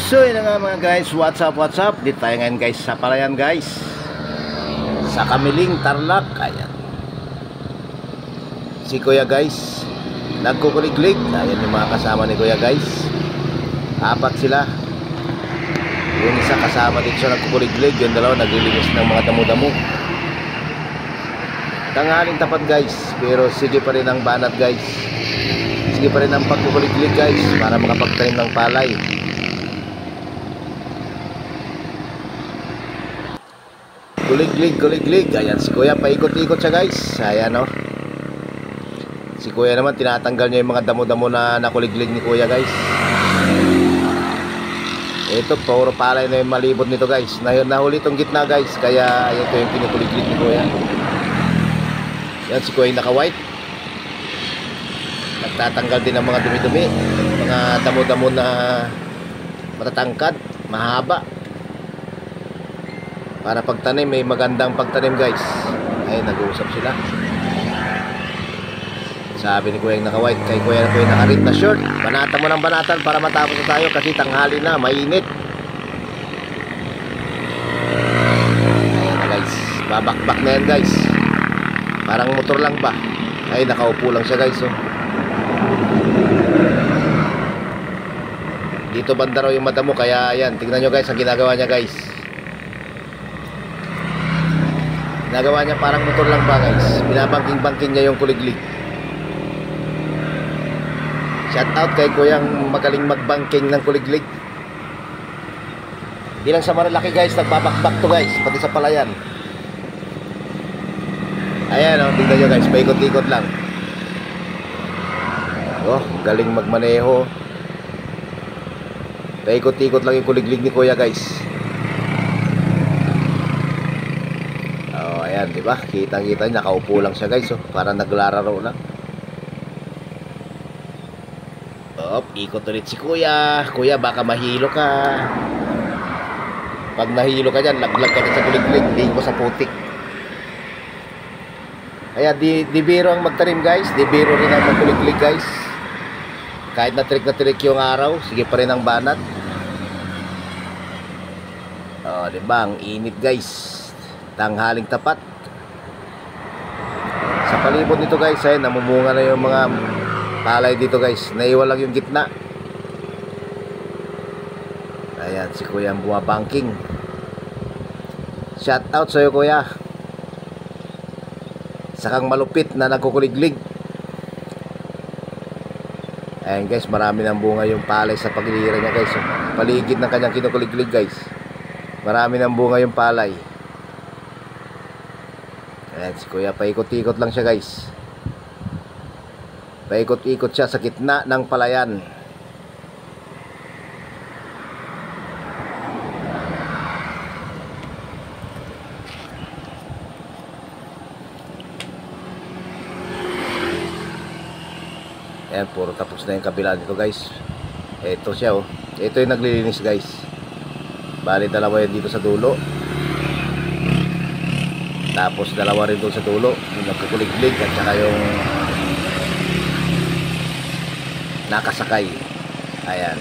So yun na nga mga guys, what's up? Dito tayo ngayon guys sa palayan guys, sa Kamiling, Tarlac. Ayan si Kuya guys, nagkukuliglig. Ayan yung mga kasama ni Kuya guys, apat sila. Yung isa kasama dito sa nagkukuliglig, yung dalawa naglilinis ng mga damo-damo. Tanghaling tapat guys, pero sige pa rin ang banat guys, sige pa rin ang pagkukuliglig guys, para makapagtanim ng palay. Kuliglig. Ayan si Kuya, paikot-ikot siya guys. Ayan o. Si Kuya naman, tinatanggal niya yung mga damo-damo na nakuliglig ni Kuya guys. Ito, puro palay na yung malibot nito guys. Nahuli itong gitna guys, kaya ito yung kinukuliglig ni Kuya. Yan si Kuya yung naka-white. Nagtatanggal din ng mga dumi-dumi, mga damo-damo na matatangkad, mahaba, para pagtanim, may magandang pagtanim guys. Ay, nag-uusap sila. Sabi ni Kuya yung naka-white kay Kuya na yung naka-red na shirt, banatan mo ng banatan para matapos na tayo kasi tanghali na, mainit. Ayan na guys, babakbak na yan guys, parang motor lang ba. Ay, nakaupo lang siya guys oh. Dito banda raw yung mata mo, kaya ayan, tignan nyo guys ang ginagawa niya guys. Nagawa niya parang motor lang ba guys, binabangking-bangking niya yung kuliglig. Shout out kay Kuyang magaling magbangking ng kuliglig. Hindi lang sa Marilaki guys, nagbabakbak to guys, pati sa palayan. Ayan o, tignan nyo guys, paikot-ikot lang. Oh, galing magmaneho. Paikot-ikot lang yung kuliglig ni Kuya guys. Ayan, diba? Kitang-kita niya, nakaupo lang siya guys oh, para naglararo lang. Ikot ulit si Kuya. Kuya, baka mahilo ka. Pag nahilo ka dyan, laglag ka sa kuliglig, di ko sa putik. Kaya di biro ang magtanim guys, di biro rin ang magkuliglig guys. Kahit na trick yung araw, sige pa rin ang banat. Diba? Ang init guys, tanghaling tapat. Sa palibot nito guys ay namumunga na yung mga palay dito guys, naiwan lang yung gitna. Ayan si Kuya ang bumabangking. Shout out sa'yo Kuya, sakang malupit na nagkukuliglig. Ayan guys, marami ng bunga yung palay sa paglihira niya guys. Paligid ng kanyang kinukuliglig guys, marami ng bunga yung palay. Ayan si Kuya, paikot-ikot lang siya guys, paikot-ikot siya sa gitna ng palayan. Ayan, puro tapos na yung kabila dito guys. Ito siya oh, ito yung naglilinis guys. Bali dalawa yan dito sa dulo, tapos dalawa rin doon sa dulo, yung nagkukuliglig at saka yung nakasakay. Ayan.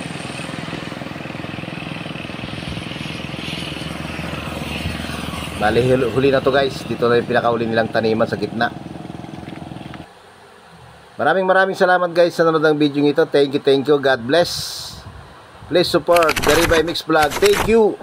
Bali huli na to guys, dito na yung pinakauli nilang taniman sa gitna. Maraming salamat guys sa nanonood ng video ito. Thank you, God bless. Please support Garibay Mix Vlog. Thank you.